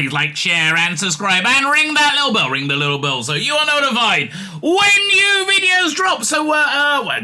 Please like, share, and subscribe, and ring that little bell. Ring the little bell so you are notified when new videos drop. So,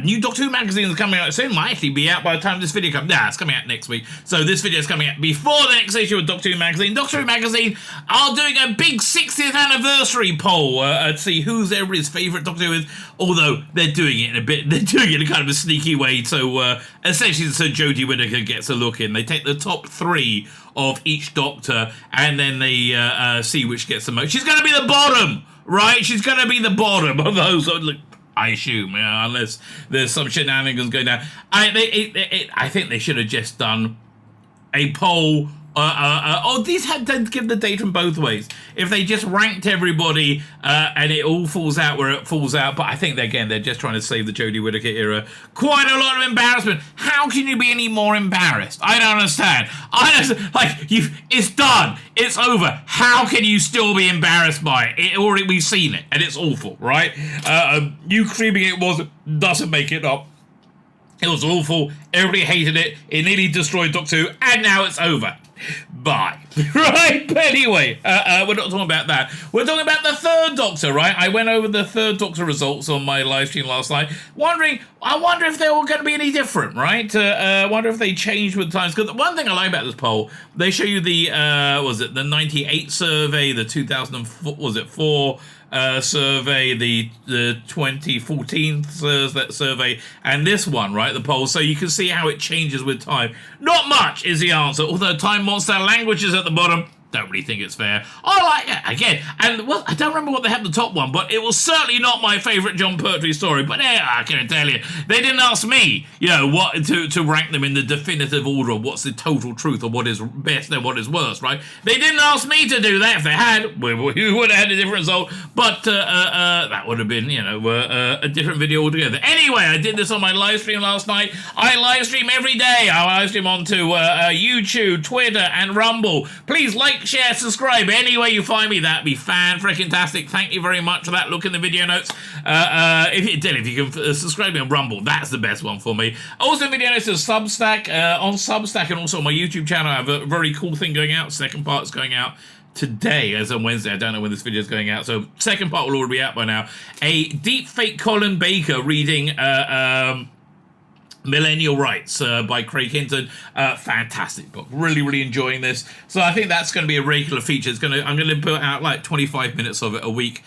new Doctor Who magazine is coming out soon. Might actually be out by the time this video comes. Nah, it's coming out next week. So this video is coming out before the next issue of Doctor Who magazine. Doctor Who magazine are doing a big 60th anniversary poll to see who's everybody's favourite Doctor Who is. Although they're doing it in a kind of a sneaky way. So essentially, so Jodie Whittaker gets a look in. They take the top 3 of each Doctor, and then they see which gets the most. She's going to be the bottom, right? She's going to be the bottom of those. Look, I assume, unless there's some shenanigans going down. I think they should have just done a poll. These had to give the data in both ways. If they just ranked everybody and it all falls out where it falls out, but I think they're just trying to save the Jodie Whittaker era. Quite a lot of embarrassment. How can you be any more embarrassed? I don't understand. It's done. It's over. How can you still be embarrassed by it? We've seen it, and it's awful, right? You screaming it doesn't make it up. It was awful. Everybody hated it. It nearly destroyed Doctor Who, and now it's over. Bye. Right? But anyway, we're not talking about that. We're talking about the third Doctor, right? I went over the third Doctor results on my live stream last night, I wonder if they were going to be any different, right? I wonder if they changed with times. Because one thing I like about this poll, they show you the, the 98 survey, the 2004, survey, the 2014 survey, and this one, right, the poll, so you can see how it changes with time. Not much is the answer, although Time Monster Language is at the bottom. Don't really think it's fair. I like it, again, and I don't remember what they had the top one, but it was certainly not my favourite John Pertwee story, but I can tell you, they didn't ask me, what to rank them in the definitive order of what's the total truth or what is best and what is worst, right? They didn't ask me to do that. If they had, we would have had a different result, but that would have been, a different video altogether. Anyway, I did this on my live stream last night. I live stream every day. I live stream onto YouTube, Twitter, and Rumble. Please like, share, subscribe anywhere you find me. That'd be fan-freaking-tastic. Thank you very much for that. Look in the video notes. If you can subscribe me on Rumble, that's the best one for me. Also, video notes is Substack. On Substack and also on my YouTube channel, I have a very cool thing going out. Second part is going out today, as on Wednesday. I don't know when this video is going out, so second part will already be out by now. A deep fake Colin Baker reading Millennial Rights by Craig Hinton. Fantastic book. Really, really enjoying this. So I think that's going to be a regular feature. I'm going to put out like 25 minutes of it a week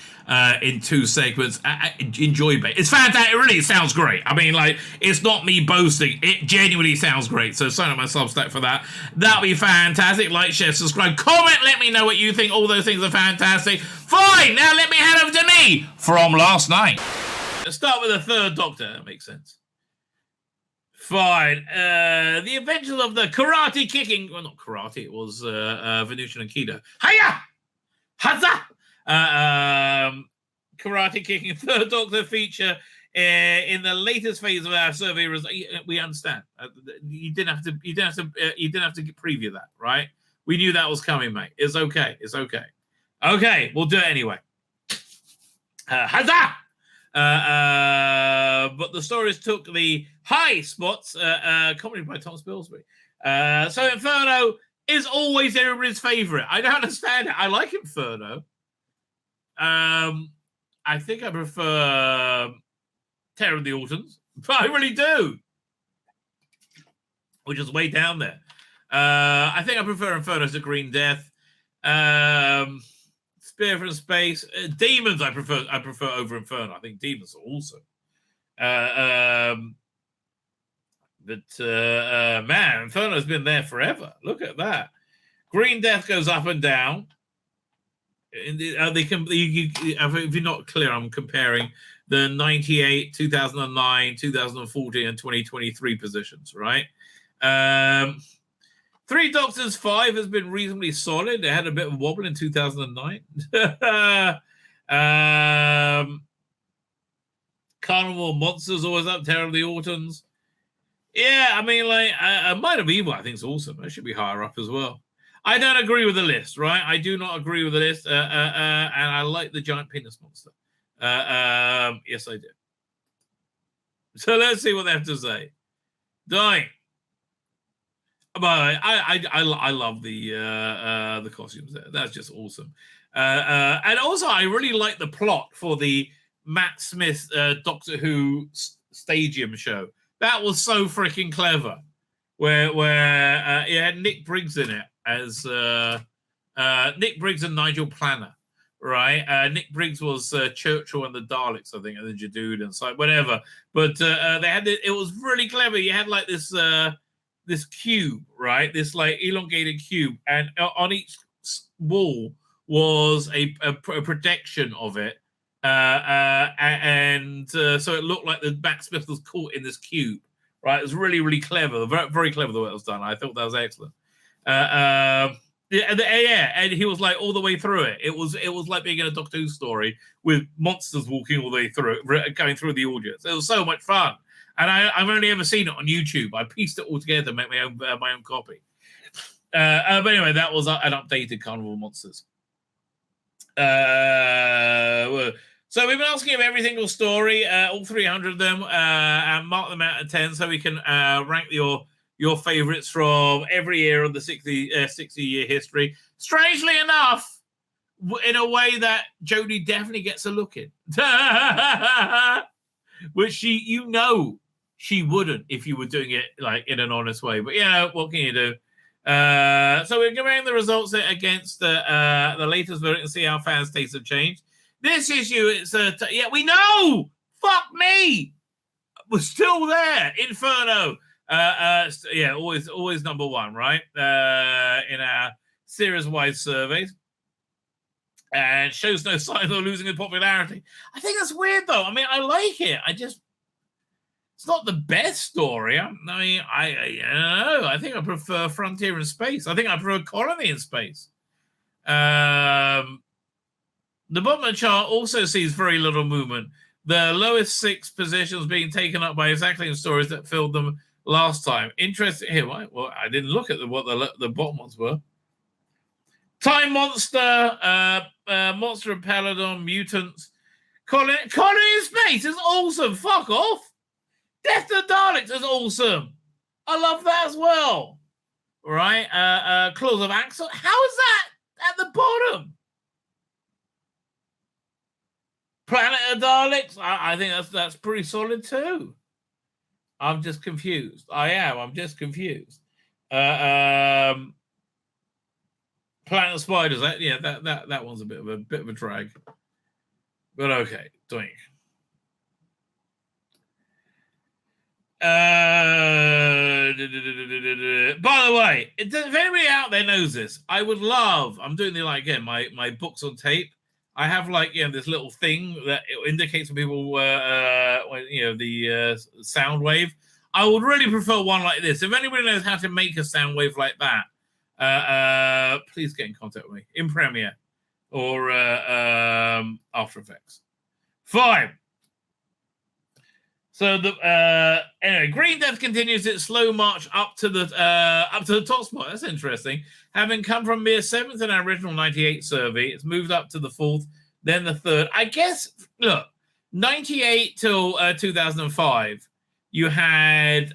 in 2 segments. Enjoy it. It's fantastic. It really sounds great. I mean, it's not me boasting. It genuinely sounds great. So sign up my Substack for that. That'll be fantastic. Like, share, subscribe, comment. Let me know what you think. All those things are fantastic. Fine. Now let me head over to me from last night. Let's start with the third Doctor. That makes sense. Fine. The Adventures of the Karate Kicking... Well, not karate. It was Venusian and Kido. Hiya! Hazza! Karate Kicking third Doctor feature in the latest phase of our survey. We understand. You didn't have to preview that, right? We knew that was coming, mate. It's okay. It's okay. Okay, we'll do it anyway. Hazza! But the stories took the high spots, commented by Tom Spilsbury. So Inferno is always everybody's favourite. I don't understand it. I like Inferno. I think I prefer Terror of the Autons, but I really do. Which is way down there. I think I prefer Inferno to Green Death. Spear from Space, Demons. I prefer over Inferno. I think Demons are awesome. Man, Inferno's been there forever. Look at that. Green Death goes up and down. If you're not clear, I'm comparing the 98, 2009, 2014, and 2023 positions, right? Three Doctors 5 has been reasonably solid. It had a bit of a wobble in 2009. Carnival Monsters always up. Terror of the Autons. Yeah, I mean, Might of Evil, I think, is awesome. That should be higher up as well. I don't agree with the list, right? I do not agree with the list. And I like the giant penis monster. Yes, I do. So let's see what they have to say. Dying. But I love the costumes there. That's just awesome. And also, I really like the plot for the Matt Smith Doctor Who Stadium show. That was so freaking clever. Where it had Nick Briggs in it as Nick Briggs and Nigel Planner, right? Nick Briggs was Churchill and the Daleks, I think, and the Jadud and so whatever. But they had it was really clever. You had like this this cube, right? This like elongated cube, and on each wall was a projection of it, and so it looked like the Matt Smith was caught in this cube. Right, it was really, really clever, very, very clever the way it was done. I thought that was excellent. Yeah, and he was like all the way through it. It was like being in a Doctor Who story with monsters walking all the way through it, going through the audience. It was so much fun, and I've only ever seen it on YouTube. I pieced it all together, make my own copy. But anyway, that was an updated Carnival Monsters. So we've been asking him every single story, all 300 of them, and mark them out of 10 so we can rank your favorites from every year of the 60-year history. Strangely enough, in a way that Jodie definitely gets a look in. Which she wouldn't if you were doing it like in an honest way. But yeah, what can you do? So we're comparing the results against the latest vote and see how fans' tastes have changed. This issue, it's yeah, we know. Fuck me. We're still there. Inferno. Yeah, always number one, right? In our series-wide surveys, and shows no signs of losing in popularity. I think that's weird, though. I mean, I like it. It's not the best story. I don't know. I think I prefer Frontier in Space. I think I prefer Colony in Space. The bottom of the chart also sees very little movement. The lowest 6 positions being taken up by exactly the stories that filled them last time. Interesting here. Well, I didn't look at what the bottom ones were. Time Monster, Monster of Peladon, Mutants. Colony in Space is awesome. Fuck off. Death to the Daleks is awesome. I love that as well. Right? Claws of Axel. How is that at the bottom? Planet of Daleks. I think that's pretty solid too. I'm just confused. I'm just confused. Planet of Spiders. That one's a bit of a drag. But okay, doink. By the way, if anybody out there knows this, I would love. I'm doing my books on tape. I have this little thing that indicates when people the sound wave. I would really prefer one like this. If anybody knows how to make a sound wave like that, please get in contact with me in Premiere or After Effects. Fine. So anyway, Green Death continues its slow march up to the top spot. That's interesting. Having come from mere 7th in our original 98 survey, it's moved up to the 4th, then the 3rd. I guess, look, 98 till 2005, you had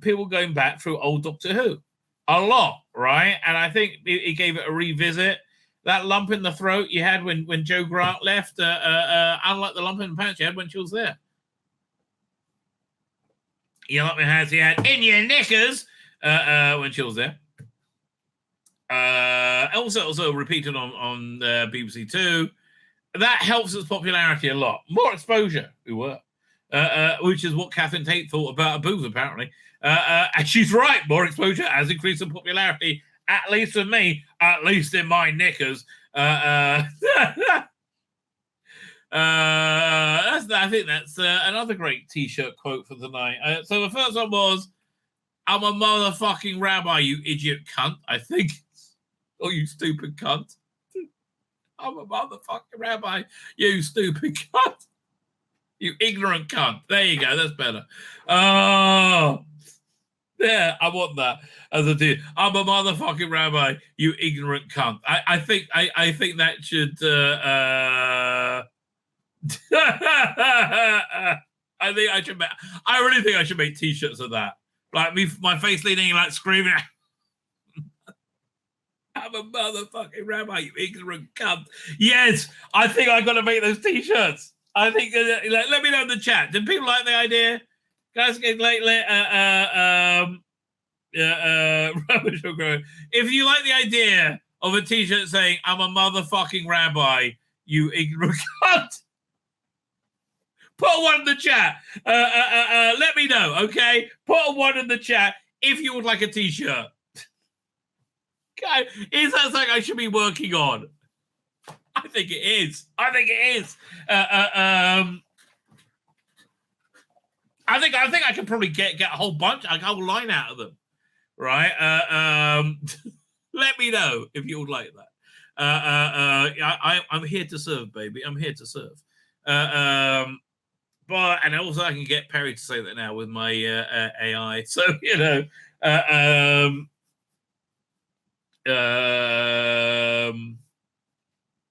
people going back through old Doctor Who. A lot, right? And I think it gave it a revisit. That lump in the throat you had when Jo Grant left, unlike the lump in the pants you had when she was there. You like my hands you had in your knickers when she was there. Also repeated on BBC Two. That helps its popularity a lot. More exposure, which is what Catherine Tate thought about her boobs, apparently. And she's right. More exposure has increased in popularity, at least with me, at least in my knickers. I think that's another great T-shirt quote for tonight. So the first one was, "I'm a motherfucking rabbi, you idiot cunt." I think, or you stupid cunt. I'm a motherfucking rabbi, you stupid cunt. You ignorant cunt. There you go. That's better. Oh, yeah, I want that as a T. I'm a motherfucking rabbi, you ignorant cunt. I think that should. I really think I should make T-shirts of that. Like me, my face leaning, like screaming. I'm a motherfucking rabbi, you ignorant cunt. Yes, I think I got to make those T-shirts. I think. Let me know in the chat. Did people like the idea? Guys, if you like the idea of a T-shirt saying "I'm a motherfucking rabbi, you ignorant cunt," put one in the chat. Let me know, okay? Put one in the chat if you would like a T-shirt. God, is that something I should be working on? I think it is. I think I can probably get a whole bunch, a whole line out of them, right? Let me know if you would like that. I'm here to serve, baby. I'm here to serve. And also I can get Perry to say that now with my AI. So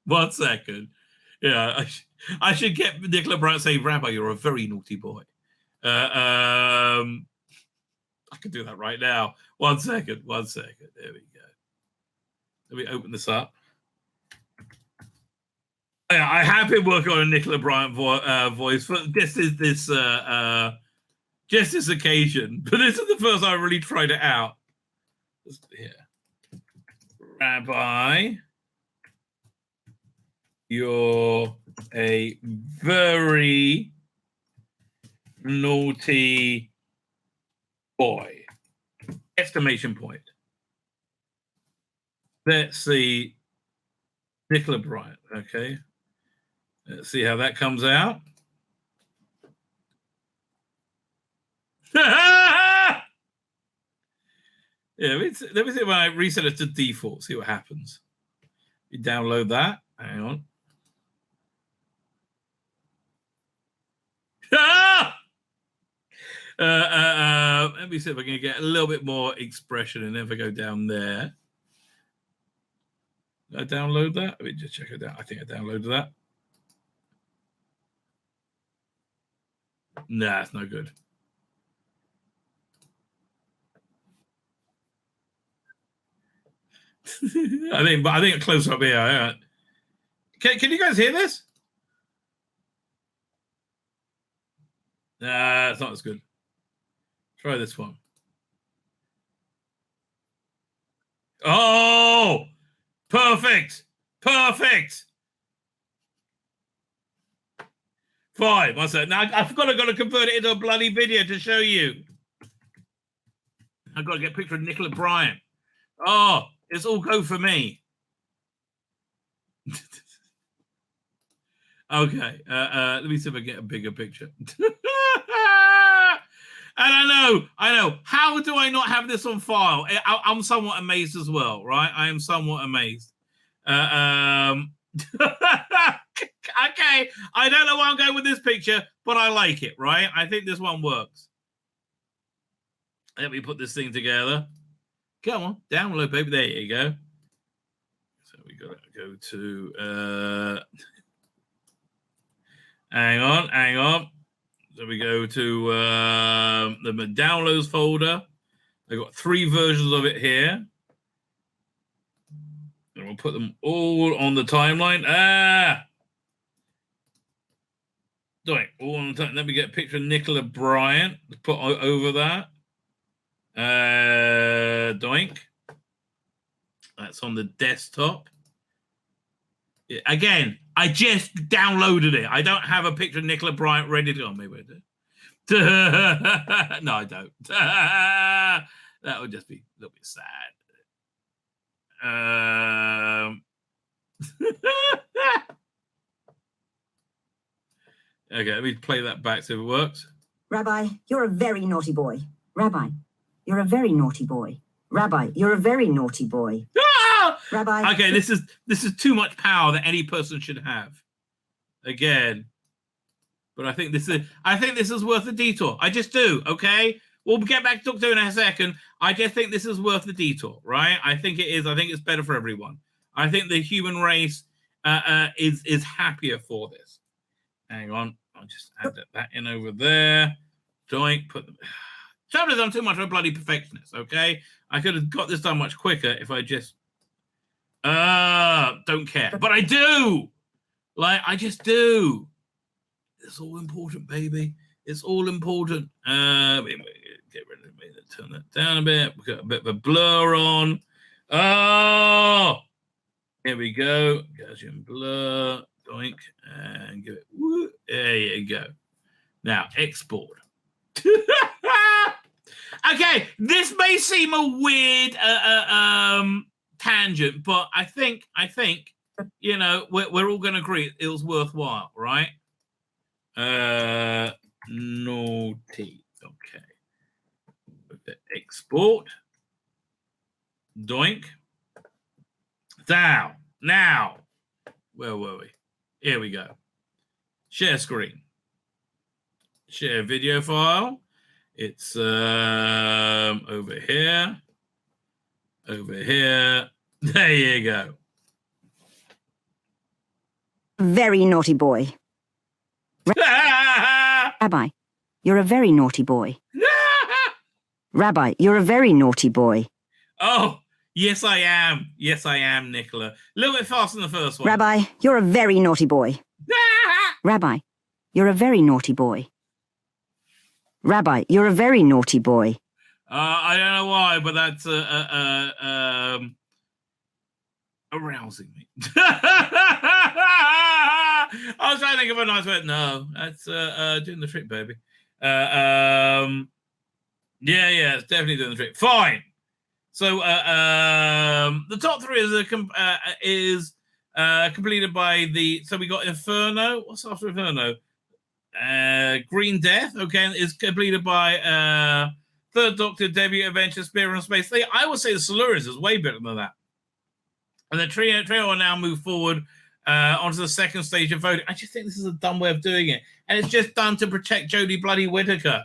one second. Yeah, I should get Nicola Brown to say, Rabbi, you're a very naughty boy. I can do that right now. One second. There we go. Let me open this up. Yeah, I have been working on a Nicola Bryant voice for just this occasion, but this is the first I really tried it out. Here. Rabbi, you're a very naughty boy. Exclamation point. Let's see Nicola Bryant, okay? Let's see how that comes out. Yeah, let me see if I reset it to default, see what happens. You download that. Hang on. Let me see if I can get a little bit more expression and if I go down there. Did I download that? Let me just check it out. I think I downloaded that. Nah, it's no good. I think a close up here. Yeah. Can you guys hear this? Nah, it's not as good. Try this one. Oh, perfect. 5. I said, now I've got to convert it into a bloody video to show you. I've got to get a picture of Nicola Bryant. Oh, it's all go for me. Okay, let me see if I get a bigger picture. And I know. How do I not have this on file? I'm somewhat amazed as well, right? I am somewhat amazed. Okay, I don't know where I'm going with this picture, but I like it, right? I think this one works. Let me put this thing together. Come on, download, baby. There you go. So we got to go to... hang on. So we go to the downloads folder. I've got 3 versions of it here. And we'll put them all on the timeline. Doink, all on the time. Then we get a picture of Nicola Bryant. Put over that. Doink. That's on the desktop. Yeah, again, I just downloaded it. I don't have a picture of Nicola Bryant ready to go. Maybe I do. No, I don't. That would just be a little bit sad. Okay, let me play that back so it works. Rabbi, you're a very naughty boy. Rabbi, you're a very naughty boy. Rabbi, you're a very naughty boy. Ah! Rabbi. Okay, this is too much power that any person should have. Again. But I think this is worth the detour. I just do, okay? We'll get back to talk to in a second. I just think this is worth the detour, right? I think it is. I think it's better for everyone. I think the human race is happier for this. Hang on. I'll just add that in over there. Doink. Put them. Trouble is, I'm too much of a bloody perfectionist, okay? I could have got this done much quicker if I just don't care. But I do. Like, I just do. It's all important, baby. It's all important. Get rid of it. Turn that down a bit. We've got a bit of a blur on. Oh, here we go. Gaussian blur. Doink. And give it. Woo. There you go. Now, export. Okay, this may seem a weird tangent, but I think you know we're all going to agree it was worthwhile, right? Naughty. Okay. Export. Doink. Down. Now, where were we? Here we go. Share screen. Share video file. It's over here. Over here. There you go. Very naughty boy. Rabbi, you're a very naughty boy. Rabbi, you're a very naughty boy. Oh, yes, I am. Yes, I am, Nicola. A little bit faster than the first one. Rabbi, you're a very naughty boy. Rabbi, you're a very naughty boy. Rabbi, you're a very naughty boy. I don't know why, but that's arousing me. I was trying to think of a nice word. No, that's doing the trick, baby. Yeah, it's definitely doing the trick. Fine. So the top three is completed by the. So we got Inferno. What's after Inferno? Green Death. Okay, is completed by Third Doctor, Debut, Adventure, Spear in Space. I would say the Silurians is way better than that. And the trio will now move forward onto the second stage of voting. I just think this is a dumb way of doing it. And it's just done to protect Jodie bloody Whittaker,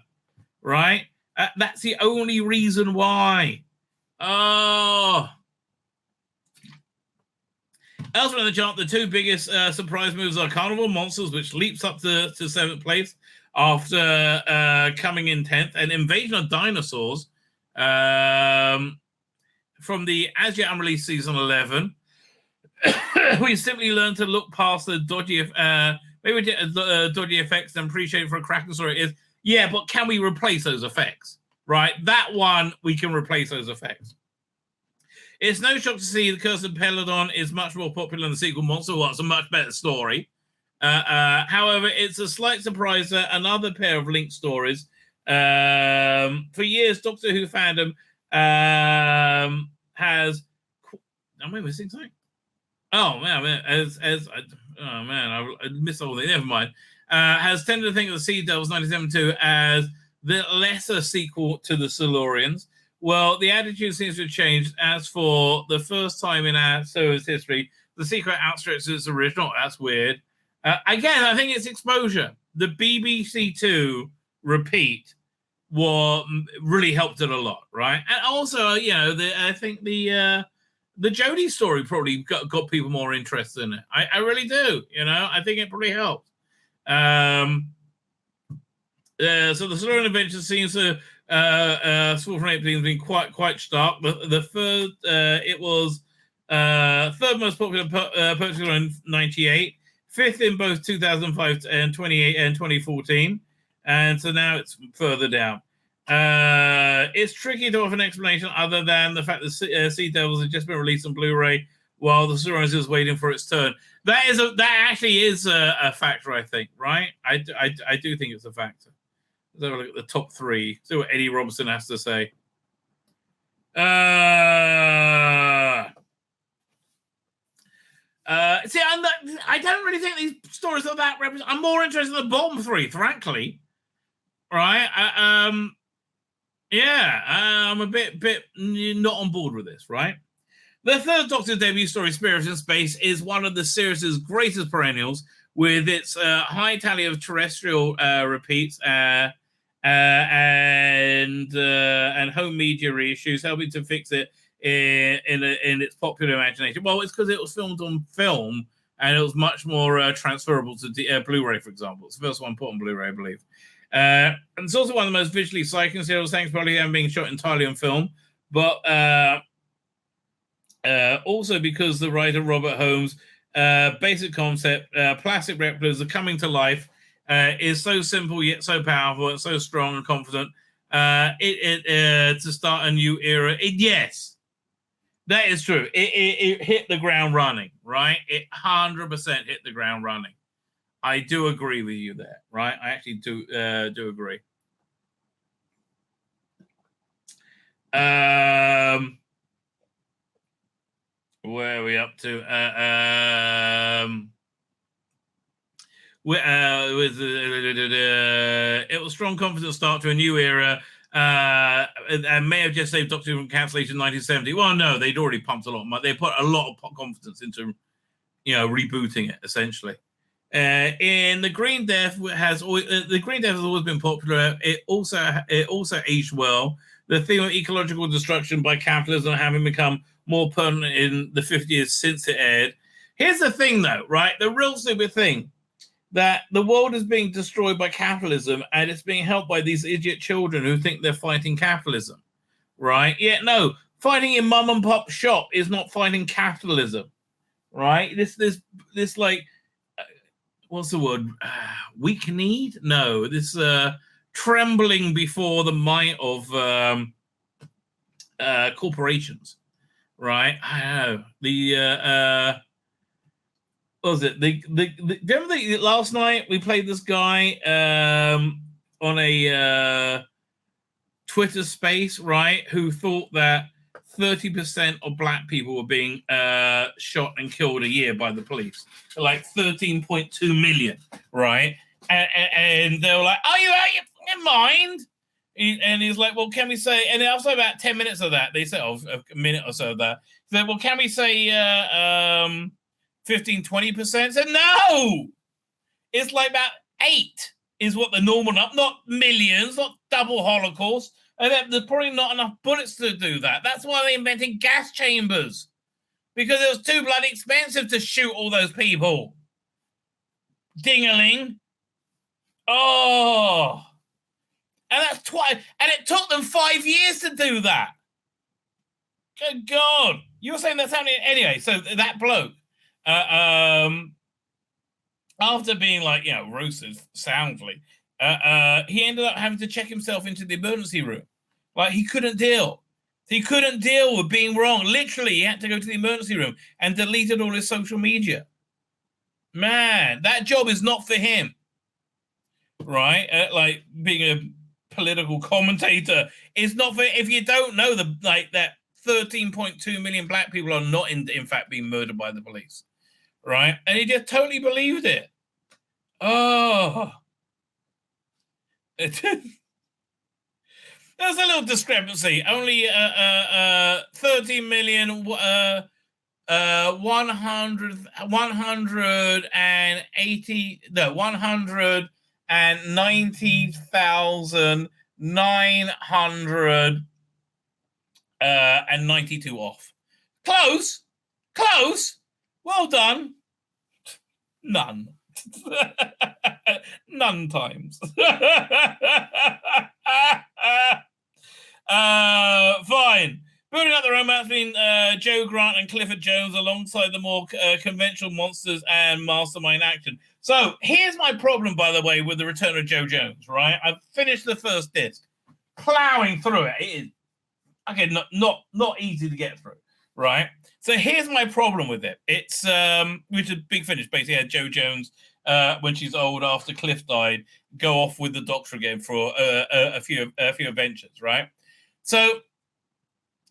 right? That's the only reason why. Oh. Elsewhere in the chart, the two biggest surprise moves are Carnival Monsters, which leaps up to 7th place after coming in 10th, and Invasion of Dinosaurs from the as yet unreleased season 11. We simply learned to look past the dodgy effects and appreciate for a cracking story. Is yeah, but can we replace those effects? Right, that one we can replace those effects. It's no shock to see the Curse of Peladon is much more popular than the sequel Monster. Well, it's a much better story. However, it's a slight surprise that another pair of linked stories. For years, Doctor Who fandom has. Am I missing something? Oh man, I missed all that. Never mind. Has tended to think of the Sea Devils 1972 as the lesser sequel to the Silurians. Well, the attitude seems to have changed. As for the first time in our show's history, the sequel outstrips its original. That's weird. Again, I think it's exposure. The BBC Two repeat really helped it a lot, right? And also, you know, I think the Jodie story probably got people more interested in it. I really do. You know, I think it probably helped. So the Silurian adventure seems to School from 18 has been quite stark. The third, it was third most popular purchase in 98, fifth in both 2005 and 2014, and so now it's further down. It's tricky to offer an explanation other than the fact that Sea Devils has just been released on Blu-ray while the Silurians is waiting for its turn. That actually is a factor, I think, right? I do think it's a factor. Let's have a look at the top three. See what Eddie Robinson has to say. See, I don't really think these stories are that representative. I'm more interested in the bottom three, frankly. Right? I'm a bit not on board with this, right? The third Doctor debut story, Spirits in Space, is one of the series' greatest perennials, with its high tally of terrestrial repeats and home media reissues, helping to fix it in its popular imagination. Well, it's because it was filmed on film and it was much more transferable to Blu-ray, for example. It's the first one put on Blu-ray, I believe. And it's also one of the most visually striking serials, thanks probably to them being shot entirely on film, but also because the writer Robert Holmes' basic concept, plastic replicas are coming to life, is so simple yet so powerful and so strong and confident. To start a new era, yes, that is true. It hit the ground running, right? It 100% hit the ground running. I do agree with you there, right? I actually do agree. Where are we up to? It was strong confidence start to a new era. And may have just saved Doctor Who from cancellation in 1970. Well, no, they'd already pumped a lot of money. They put a lot of confidence into, rebooting it essentially. In the Green Death has always been popular. It also aged well. The theme of ecological destruction by capitalism having become more permanent in the 50 years since it aired. Here's the thing, though, right? The real stupid thing, that the world is being destroyed by capitalism and it's being helped by these idiot children who think they're fighting capitalism, right? Yeah, no, fighting in mum and pop shop is not fighting capitalism, right? This like, what's the word? Weak-kneed? No, this trembling before the might of corporations, right? I don't know. What was it? Remember last night we played this guy on a Twitter space, right? Who thought that 30% of black people were being shot and killed a year by the police, like 13.2 million, right? And they were like, "Are you out your mind?" And he's like, "Well, can we say?" And after about 10 minutes of that, they said, "Oh, a minute or so of that." He said, "Well, can we say 15, 20%?" Said, "No, it's like about 8 is what the normal, not millions, not double Holocaust. And there's probably not enough bullets to do that. That's why they invented gas chambers, because it was too bloody expensive to shoot all those people." Ding-a-ling. Oh, and that's twice, and it took them 5 years to do that. Good God. You were saying that's happening anyway. So that bloke, after being roasted soundly, he ended up having to check himself into the emergency room. Like, he couldn't deal. He couldn't deal with being wrong. Literally, he had to go to the emergency room and deleted all his social media. Man, that job is not for him. Right? Like, being a political commentator is not for, if you don't know that 13.2 million black people are not in fact being murdered by the police. Right? And he just totally believed it. Oh. There's a little discrepancy. Only 30 million 190,992 off. Close. Well done. None. None times. Fine. Building up the romance between Joe Grant and Clifford Jones alongside the more conventional monsters and mastermind action. So here's my problem, by the way, with the return of Joe Jones, right? I've finished the first disc, plowing through it. It is not easy to get through, right? So here's my problem with it. It's which is a big finish. Basically, had Joe Jones when she's old after Cliff died, go off with the Doctor again for a few adventures, right? So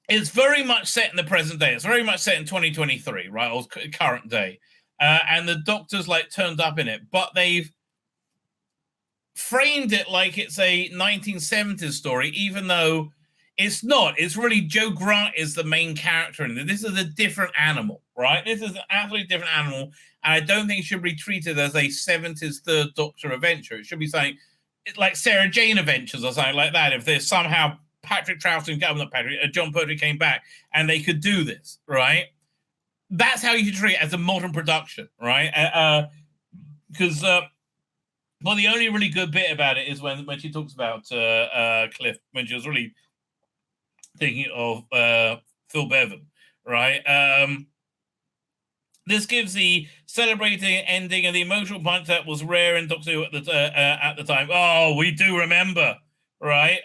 it's very much set in the present day. It's very much set in 2023, right? Or current day. And the Doctor's turned up in it, but they've framed it like it's a 1970s story, even though it's not. It's really Joe Grant is the main character in it. This is a different animal, right? This is an absolutely different animal. And I don't think it should be treated as a 70s Third Doctor adventure. It should be something like Sarah Jane Adventures or something like that. If there's somehow John Pertwee came back and they could do this, right? That's how you treat it as a modern production, right? Because Well, the only really good bit about it is when she talks about Cliff, when she was really thinking of Phil Bevan, right? This gives the celebrating ending and the emotional punch that was rare in Doctor Who at the time. Oh, we do remember, right?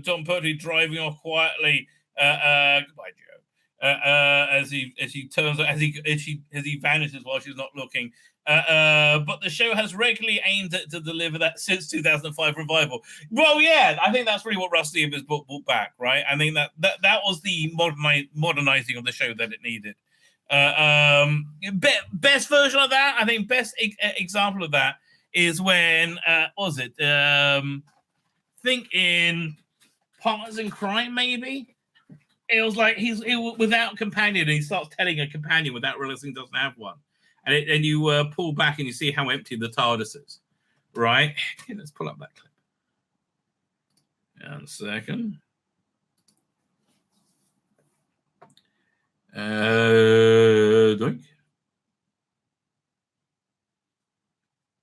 Tom Pertwee driving off quietly. Goodbye, Joe. As he turns as he vanishes while she's not looking. But the show has regularly aimed to deliver that since 2005 revival. Well, yeah, I think that's really what Rusty has brought back, right? I think that was the modernizing of the show that it needed. Best version of that, I think, best example of that is when what was it? Think in Partners in Crime, maybe. It was like he's without a companion, and he starts telling a companion without realizing he doesn't have one, and you pull back and you see how empty the TARDIS is, right? Okay, let's pull up that clip. 1 second. Doink.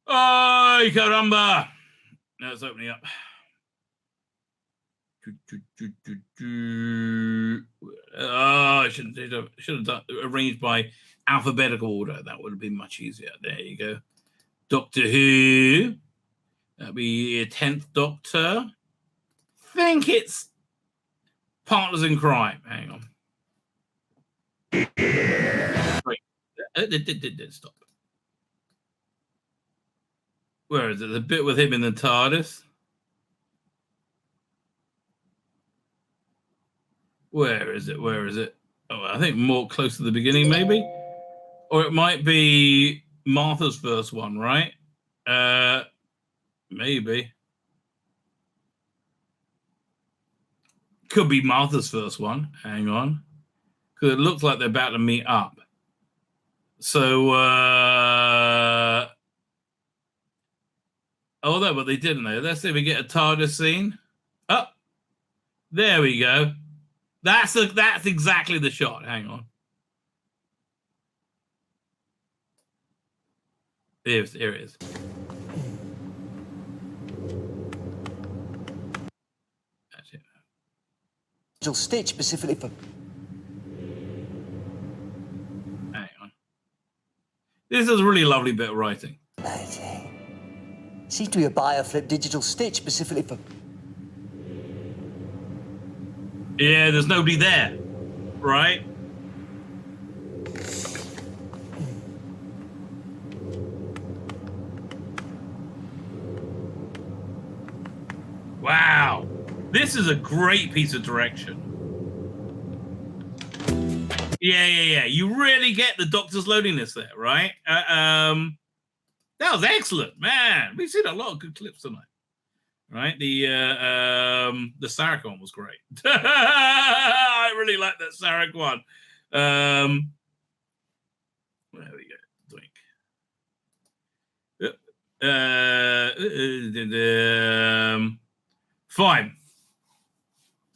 Ay, caramba! Now it's opening up. Oh, I should have done arranged by alphabetical order. That would have been much easier. There you go. Doctor Who. That'd be 10th Doctor. I think it's Partners in Crime. Hang on. Wait. Stop. Where is it? The bit with him in the TARDIS? Where is it? Where is it? Oh, I think more close to the beginning, maybe? Or it might be Martha's first one, right? Maybe. Could be Martha's first one. Hang on. Because it looks like they're about to meet up. So, oh, no, but they didn't, though. Let's see if we get a TARDIS scene. Oh, there we go. That's exactly the shot. Hang on. Here it is. That's it. Digital stitch specifically for. Hang on. This is a really lovely bit of writing. Amazing. Seems to be a bioflip digital stitch specifically for. Yeah, there's nobody there, right? Wow, this is a great piece of direction. Yeah. You really get the Doctor's loneliness there, right? That was excellent, man. We've seen a lot of good clips tonight. Right, the Sarek one was great. I really like that Sarek one. There we go. Fine.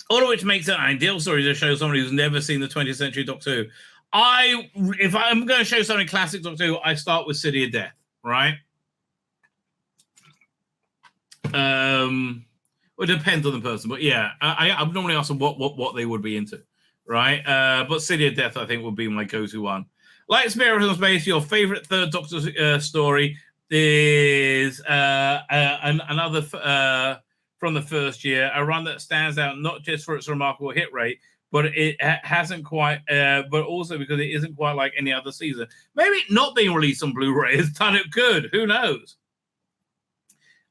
All of which makes it an ideal story to show somebody who's never seen the 20th century Doctor Who. If I'm going to show something classic Doctor Who, I start with City of Death, right? It depends on the person, but yeah, I'm normally asking what they would be into, right? But City of Death, I think, would be my go-to one. Like Spirit from Space, your favorite third Doctor story is another from the first year, a run that stands out not just for its remarkable hit rate, but it hasn't quite, but also because it isn't quite like any other season. Maybe not being released on Blu-ray has done it good. Who knows?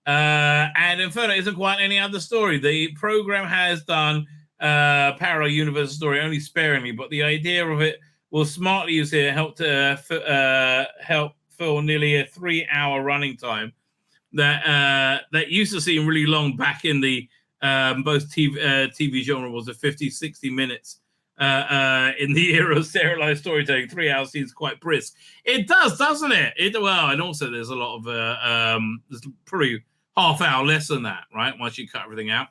And Inferno isn't quite any other story. The program has done parallel universe story only sparingly, but the idea of it was smartly used here helped help fill nearly a 3-hour running time that used to seem really long back in the both TV genre was a 50-60 minutes. In the era of serialized storytelling, 3 hours seems quite brisk. It does, doesn't it? Well, and also there's a lot of there's probably half-hour less than that, right? Once you cut everything out.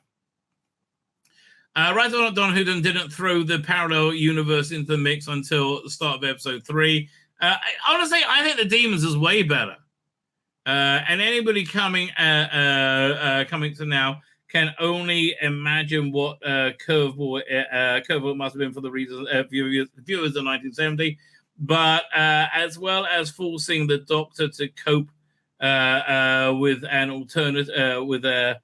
Right on, Don Hooden didn't throw the parallel universe into the mix until the start of episode 3. Honestly, I think the Demons is way better. And anybody coming to now can only imagine what Curveball must have been for the viewers of 1970, but as well as forcing the Doctor to cope with an alternative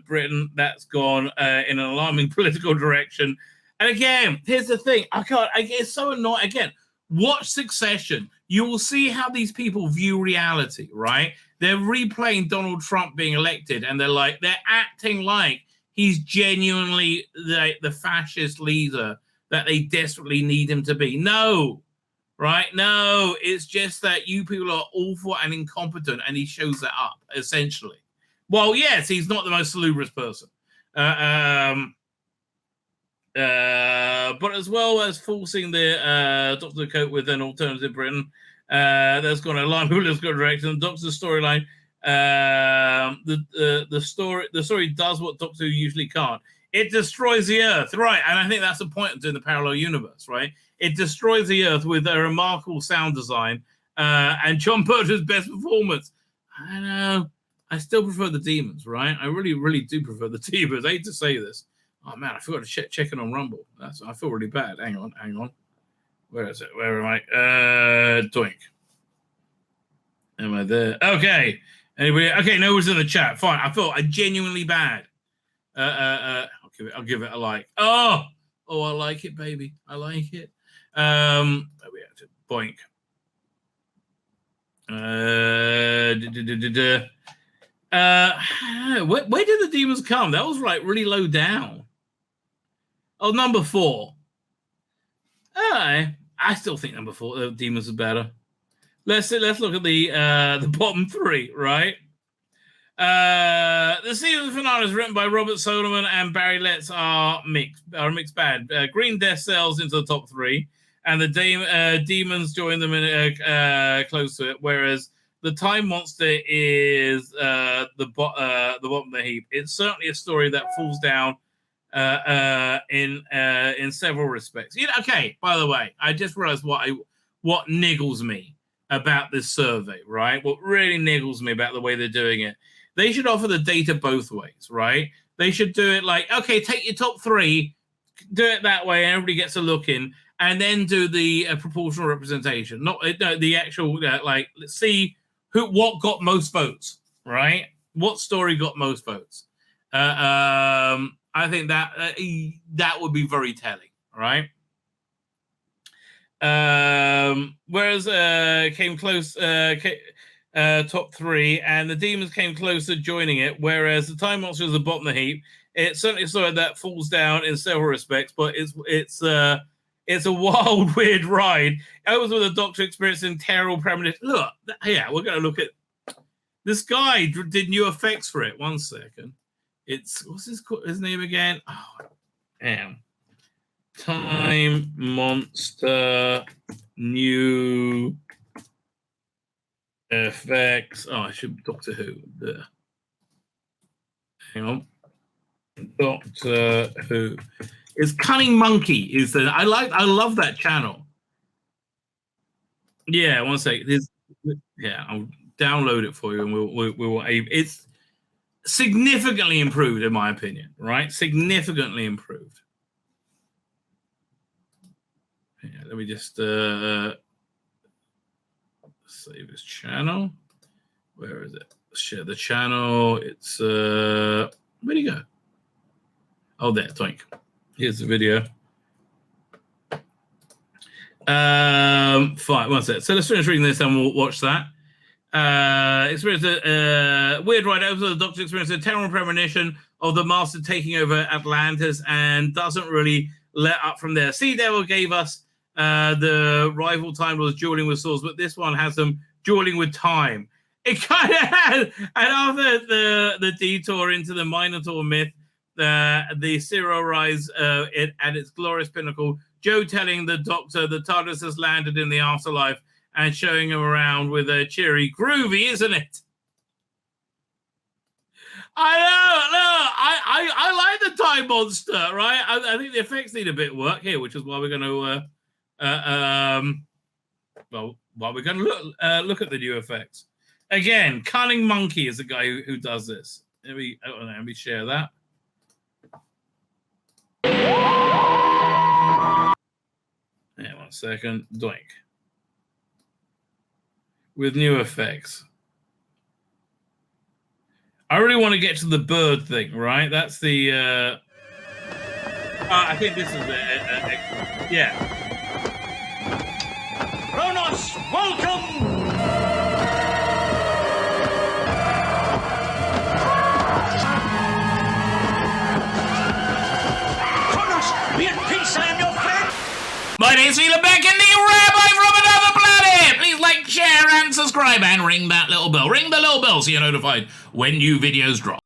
Britain that's gone in an alarming political direction. And again, here's the thing: it's so annoying. Again, watch Succession. You will see how these people view reality, right? They're replaying Donald Trump being elected, and they're acting like he's genuinely the fascist leader that they desperately need him to be. No, right? No, it's just that you people are awful and incompetent, and he shows that up, essentially. Well, yes, he's not the most salubrious person. But as well as forcing the Doctor to cope with an alternative Britain that's going to align with political direction. The Doctor's storyline, the story does what Doctor Who usually can't. It destroys the Earth, right? And I think that's the point of doing the parallel universe, right? It destroys the Earth with a remarkable sound design and John Pertwee best performance. I know. I still prefer the Demons, right? I really, really do prefer the Demons. I hate to say this. Oh, man, I forgot to check in on Rumble. I feel really bad. Hang on. Where is it? Where am I? Doink. Am I there? Okay. Anybody? Okay, no one's in the chat. Fine. I feel genuinely bad. I'll give it a like. Oh, I like it, baby. I like it. Where we at? Boink. Where did the Demons come? That was like really low down. Oh, number 4. I still think number 4, the Demons, is better. Let's look at the bottom 3, right? The season finale is written by Robert Solomon and Barry Letts are a mixed bag. Green Death sells into the top 3, and the Demons join them in close to it. Whereas the Time Monster is the bottom of the heap. It's certainly a story that falls down in several respects. Okay, by the way, I just realized what niggles me about this survey, right? What really niggles me about the way they're doing it. They should offer the data both ways, right? They should do it like, okay, take your top 3, do it that way, and everybody gets a look in, and then do the proportional representation. Not the actual let's see what got most votes, right? What story got most votes? I think that would be very telling, right? Whereas came close, top 3, and the Demons came close to joining it. Whereas the Time Monster is the bottom of the heap. It's certainly a story that falls down in several respects, but it's a wild, weird ride. I was with a Doctor experiencing terrible premonition. Look, yeah, we're going to look at this guy did new effects for it. 1 second. What's his name again? Oh, damn. Time Monster new effects. Oh, I should Doctor Who. There. Hang on. Doctor Who. It's Cunning Monkey. I love that channel. Yeah, 1 second. I'll download it for you, and we will. It's significantly improved, in my opinion. Right? Significantly improved. Yeah, let me just save this channel. Where is it? Share the channel. It's where'd he go? Oh, there. Twink. Here's the video. Fine. 1 sec. So let's finish reading this and we'll watch that. Experience a weird ride over the Doctor experiences a terrible premonition of the Master taking over Atlantis and doesn't really let up from there. Sea Devil gave us the rival Time Lords dueling with swords, but this one has them dueling with time. It kind of has, and after the detour into the Minotaur myth, the Zero rise at its glorious pinnacle, Joe telling the Doctor the TARDIS has landed in the afterlife and showing him around with a cheery groovy, isn't it? I know. I like the Time Monster, right? I think the effects need a bit of work here, which is why we're going to look at the new effects. Again, Cunning Monkey is the guy who does this. Let me share that. Yeah, 1 second. Doink. With new effects. I really want to get to the bird thing, right? That's the... I think this is it. Yeah. Kronos, welcome! Kronos, be at peace, I am your friend! My name's Tzvi Lebetkin, the rabbi from another planet! Please like, share, and subscribe, and ring that little bell. Ring the little bell so you're notified when new videos drop.